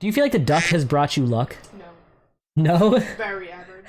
Do you feel like the duck has brought you luck? No. No? Very average.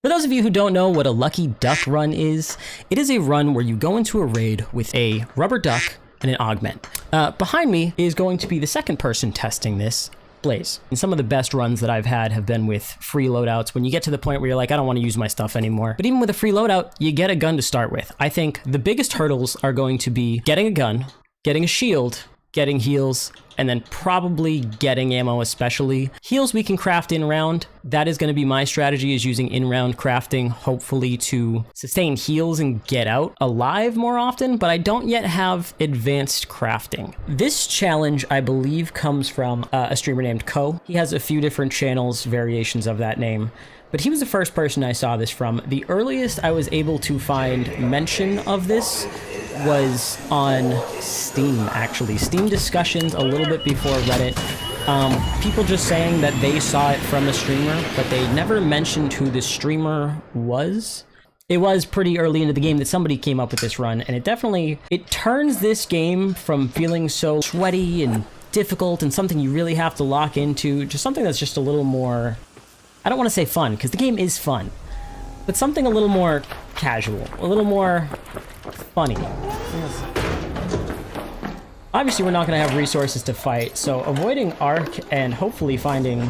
For those of you who don't know what a lucky duck run is, it is a run where you go into a raid with a rubber duck and an augment. Behind me is going to be the second person testing this, Blaze. And some of the best runs that I've had have been with free loadouts when you get to the point where you're like, I don't want to use my stuff anymore. But even with a free loadout, you get a gun to start with. I think the biggest hurdles are going to be getting a gun, getting a shield, getting heals, and then probably getting ammo especially. Heals we can craft in round. That is going to be my strategy, is using in-round crafting, hopefully to sustain heals and get out alive more often, but I don't yet have advanced crafting. This challenge, I believe, comes from a streamer named Ko. He has a few different channels, variations of that name, but he was the first person I saw this from. The earliest I was able to find mention of this was on Steam, actually. Steam discussions a little bit before Reddit. People just saying that they saw it from a streamer, but they never mentioned who the streamer was. It was pretty early into the game that somebody came up with this run, and it turns this game from feeling so sweaty and difficult and something you really have to lock into to something that's just a little more, I don't want to say fun, because the game is fun, but something a little more casual, a little more funny. Obviously, we're not going to have resources to fight, so avoiding arc and hopefully finding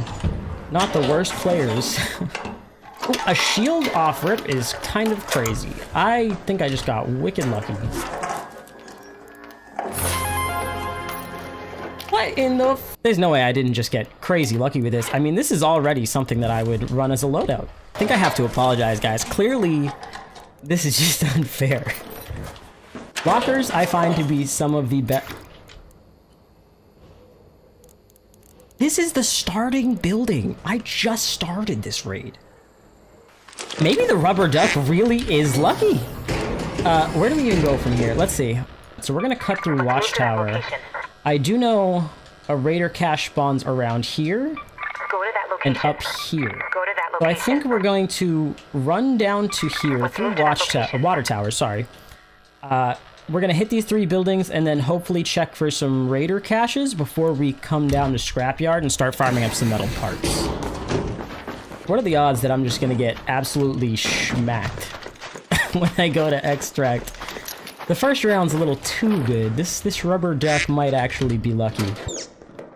not the worst players. Ooh, a shield off rip is kind of crazy. I think I just got wicked lucky. What in the There's no way I didn't just get crazy lucky with this. I mean, this is already something that I would run as a loadout. I think I have to apologize, guys. Clearly, this is just unfair. Lockers, I find to be some of the best. This is the starting building. I just started this raid. Maybe the rubber duck really is lucky. Where do we even go from here? Let's see. So we're gonna cut through Watchtower. I do know a raider cache spawns around here and up here. So I think we're going to run down to here through Water Tower, sorry. We're going to hit these 3 buildings and then hopefully check for some raider caches before we come down to Scrapyard and start farming up some metal parts. What are the odds that I'm just going to get absolutely smacked when I go to extract? The first round's a little too good. This rubber duck might actually be lucky.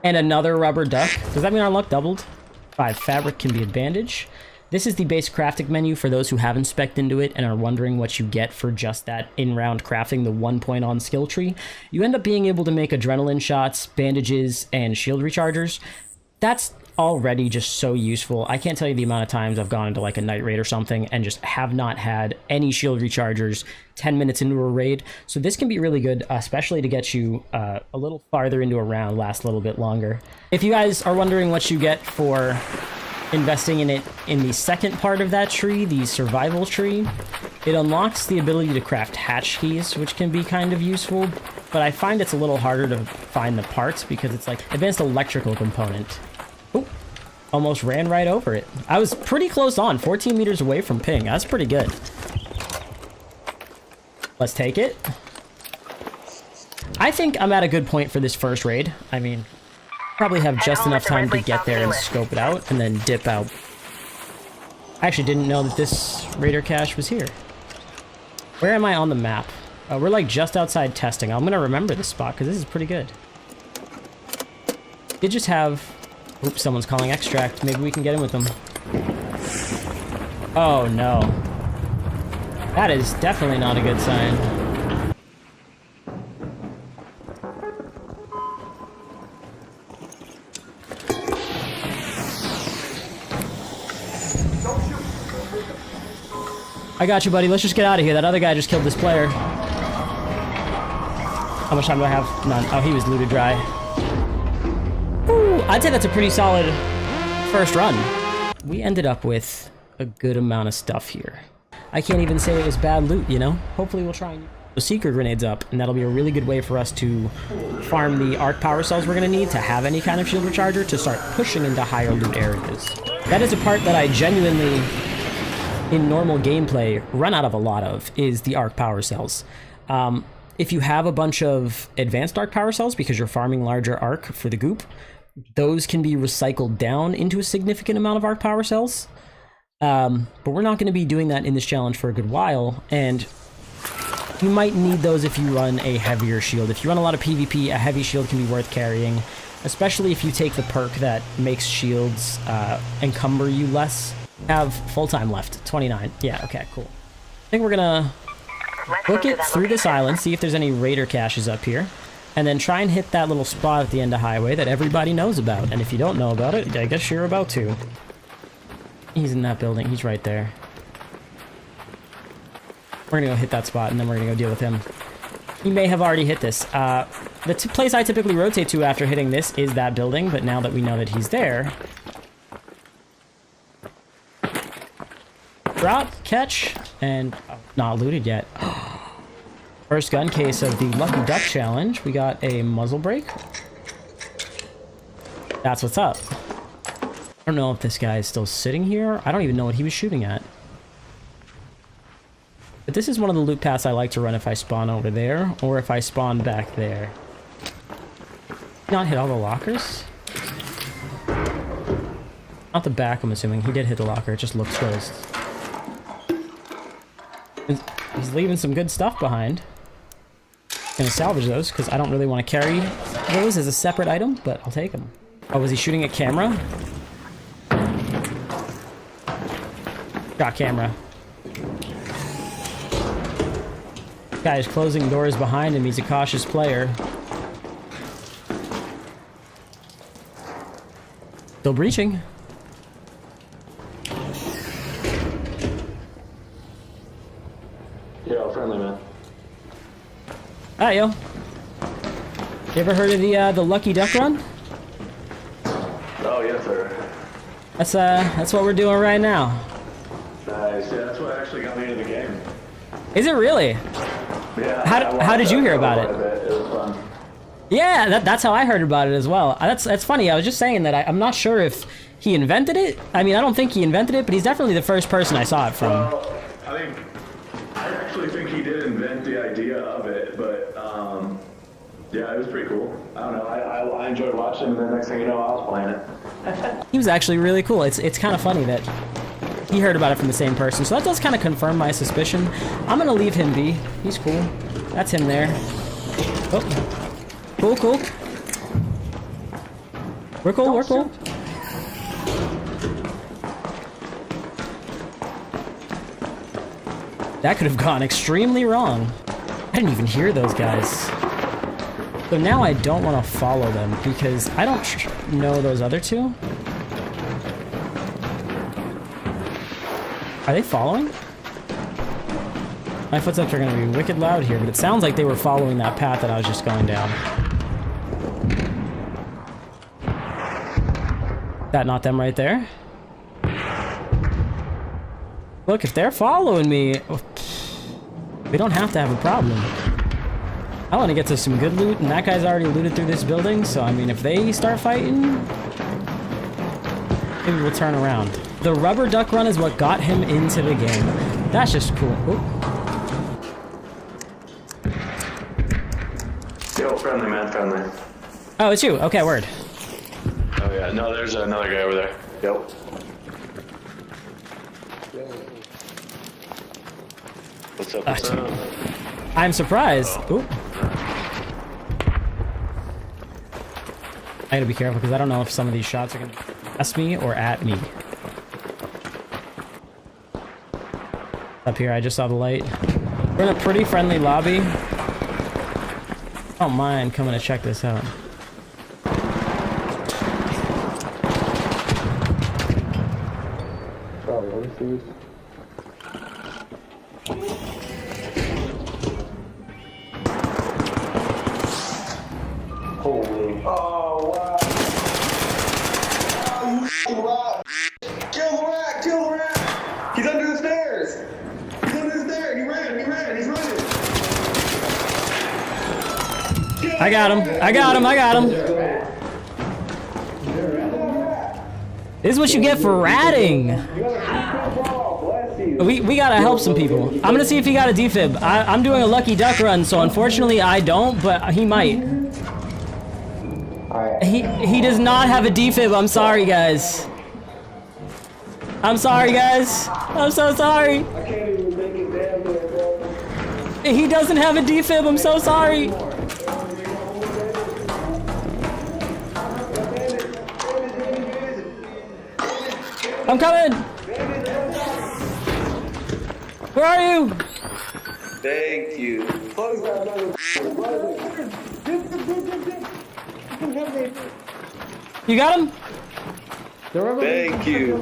And another rubber duck. Does that mean our luck doubled? 5 fabric can be advantage. This is the base crafting menu for those who haven't spec'd into it and are wondering what you get for just that in-round crafting, the 1 point on skill tree. You end up being able to make adrenaline shots, bandages, and shield rechargers. That's already just so useful. I can't tell you the amount of times I've gone into like a night raid or something and just have not had any shield rechargers 10 minutes into a raid. So this can be really good, especially to get you a little farther into a round, last a little bit longer. If you guys are wondering what you get for investing in it in the second part of that tree, the survival tree, it unlocks the ability to craft hatch keys, which can be kind of useful, but I find it's a little harder to find the parts because it's like advanced electrical component. Oh, almost ran right over it. I was pretty close on, 14 meters away from ping. That's pretty good. Let's take it. I think I'm at a good point for this first raid. I mean, probably have just enough time to get there and scope it out and then dip out. I actually didn't know that this raider cache was here. Where am I on the map? We're like just outside testing. I'm gonna remember this spot because this is pretty good. Did just have, oops, someone's calling extract. Maybe we can get in with them. Oh no. That is definitely not a good sign. I got you, buddy. Let's just get out of here. That other guy just killed this player. How much time do I have? None. Oh, he was looted dry. Ooh, I'd say that's a pretty solid first run. We ended up with a good amount of stuff here. I can't even say it was bad loot, you know? Hopefully we'll try and the seeker grenades up, and that'll be a really good way for us to farm the arc power cells we're going to need to have any kind of shield recharger to start pushing into higher loot areas. That is a part that I genuinely, in normal gameplay, run out of a lot of, is the arc power cells. If you have a bunch of advanced arc power cells because you're farming larger arc for the goop, those can be recycled down into a significant amount of arc power cells. But we're not going to be doing that in this challenge for a good while, and you might need those if you run a heavier shield. If you run a lot of PvP, a heavy shield can be worth carrying, especially if you take the perk that makes shields encumber you less. Have full time left, 29. Yeah, okay, cool. I think we're gonna book it through this island, see if there's any raider caches up here, and then try and hit that little spot at the end of highway that everybody knows about. And if you don't know about it, I guess you're about to. He's in that building, he's right there. We're gonna go hit that spot, and then we're gonna go deal with him. He may have already hit this. The place I typically rotate to after hitting this is that building, but now that we know that he's there... Drop, catch, and not looted yet. First gun case of the Lucky Duck Challenge. We got a muzzle brake. That's what's up. I don't know if this guy is still sitting here. I don't even know what he was shooting at. But this is one of the loot paths I like to run if I spawn over there, or if I spawn back there. Not hit all the lockers? Not the back, I'm assuming. He did hit the locker, it just looks closed. He's leaving some good stuff behind. Gonna salvage those, because I don't really want to carry those as a separate item, but I'll take them. Oh, was he shooting at camera? Got camera. Guy is closing doors behind him. He's a cautious player. Still breaching. Yo, friendly man. Hi, yo. You ever heard of the Lucky Duck Run? Oh yes, sir. That's what we're doing right now. Nice. Yeah, that's what actually got me into the game. Is it really? Yeah. How did you hear about it? It was fun. Yeah, that's how I heard about it as well. That's funny. I was just saying that I'm not sure if he invented it. I mean, I don't think he invented it, but he's definitely the first person I saw it from. Well, I actually think he did invent the idea of it, but yeah, it was pretty cool. I don't know. I enjoyed watching, and then next thing you know, I was playing it. He was actually really cool. It's kind of funny that he heard about it from the same person, so that does kind of confirm my suspicion. I'm gonna leave him be. He's cool. That's him there. Oh, cool. We're cool. That could have gone extremely wrong. I didn't even hear those guys. So now I don't want to follow them because I don't know those other two. Are they following? My footsteps are going to be wicked loud here, but it sounds like they were following that path that I was just going down. That not them right there? Look, if they're following me, we don't have to have a problem. I want to get to some good loot, and that guy's already looted through this building, so I mean, if they start fighting, maybe we'll turn around. The rubber duck run is what got him into the game. That's just cool. Ooh. Yo, friendly man, friendly. Oh, it's you. Okay, word. Oh yeah, no, there's another guy over there. Yep. What's up? What's up? I'm surprised. Ooh. I gotta be careful because I don't know if some of these shots are gonna pass me or at me. Up here, I just saw the light. We're in a pretty friendly lobby. I don't mind coming to check this out. Holy. Oh, wow. Oh, kill the rat! Kill the rat! He's under the stairs! He's under the stairs! He ran! He's running! I got him! This is what you get for ratting! We gotta help some people. I'm gonna see if he got a defib. I'm doing a Lucky Duck run, so unfortunately I don't, but he might. He does not have a defib. I'm sorry, guys. I'm sorry, guys. I'm so sorry. I can't even make it down there, bro. He doesn't have a defib. I'm so sorry. I'm coming. Where are you? Thank you. You got him? Thank you.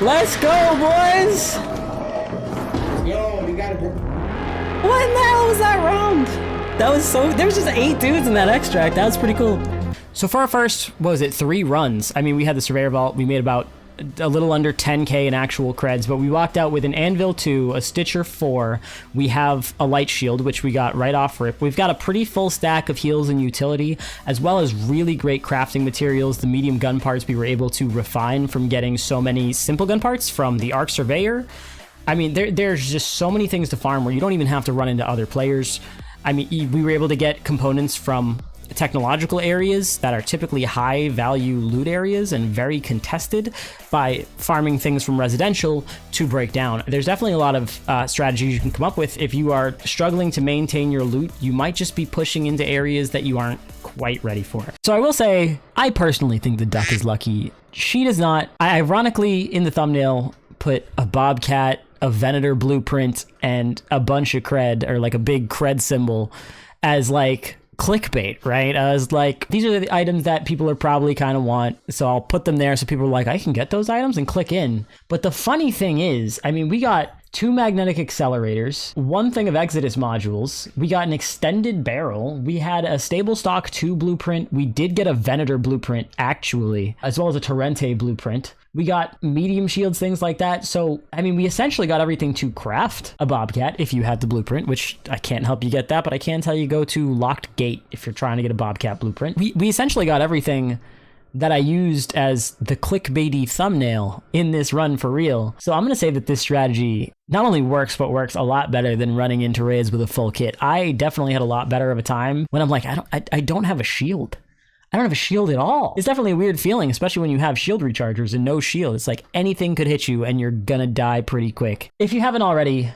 Let's go, boys. Yo, you gotta. What in the hell was that round? That was so... There was just 8 dudes in that extract. That was pretty cool. So for our first, what was it, 3 runs? I mean, we had the Surveyor Vault. We made about a little under 10k in actual creds, but we walked out with an Anvil 2, a Stitcher 4. We have a Light Shield, which we got right off rip. We've got a pretty full stack of heals and utility, as well as really great crafting materials. The medium gun parts we were able to refine from getting so many simple gun parts from the Arc Surveyor. I mean, there's just so many things to farm where you don't even have to run into other players. I mean, we were able to get components from technological areas that are typically high value loot areas and very contested by farming things from residential to break down. There's definitely a lot of strategies you can come up with. If you are struggling to maintain your loot, you might just be pushing into areas that you aren't quite ready for. So I will say, I personally think the duck is lucky. She does not. I ironically, in the thumbnail, put a bobcat, a Venator blueprint, and a bunch of cred, or like a big cred symbol, as like clickbait, right? I was like, these are the items that people are probably kind of want, so I'll put them there so people are like, I can get those items, and click in. But the funny thing is, I mean, we got 2 magnetic accelerators, 1 thing of Exodus modules, we got an extended barrel, we had a stable stock 2 blueprint, we did get a Venator blueprint actually, as well as a Torrente blueprint. We got medium shields, things like that. So, I mean, we essentially got everything to craft a Bobcat if you had the blueprint, which I can't help you get that, but I can tell you go to Locked Gate if you're trying to get a Bobcat blueprint. We essentially got everything that I used as the clickbaity thumbnail in this run for real. So I'm going to say that this strategy not only works, but works a lot better than running into raids with a full kit. I definitely had a lot better of a time when I'm like, I don't have a shield. I don't have a shield at all. It's definitely a weird feeling, especially when you have shield rechargers and no shield. It's like anything could hit you and you're gonna die pretty quick. If you haven't already,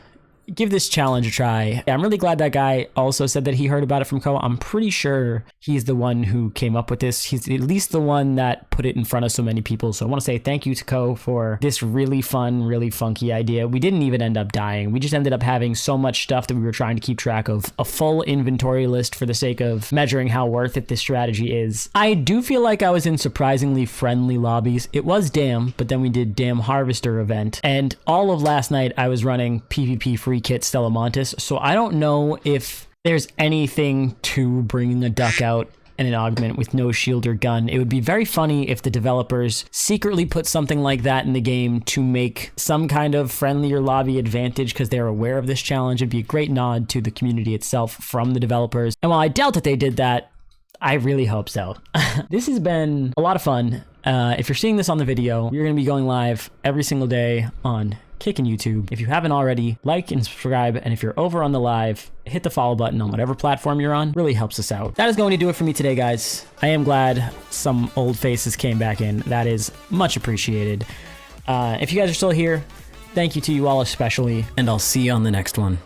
give this challenge a try. I'm really glad that guy also said that he heard about it from Ko. I'm pretty sure he's the one who came up with this. He's at least the one that put it in front of so many people. So I want to say thank you to Ko for this really fun, really funky idea. We didn't even end up dying. We just ended up having so much stuff that we were trying to keep track of. A full inventory list for the sake of measuring how worth it this strategy is. I do feel like I was in surprisingly friendly lobbies. It was Dam, but then we did Dam Harvester event. And all of last night I was running PvP free kit Stellamontis, so I don't know if there's anything to bringing a duck out and an augment with no shield or gun. It would be very funny if the developers secretly put something like that in the game to make some kind of friendlier lobby advantage because they're aware of this challenge. It'd be a great nod to the community itself from the developers. And while I doubt that they did that, I really hope so. This has been a lot of fun. If you're seeing this on the video, we're going to be going live every single day on Kick and YouTube. If you haven't already, like and subscribe, and if you're over on the live, hit the follow button on whatever platform you're on. Really helps us out. That is going to do it for me today, guys. I am glad some old faces came back in. That is much appreciated. If you guys are still here, thank you to you all especially, and I'll see you on the next one.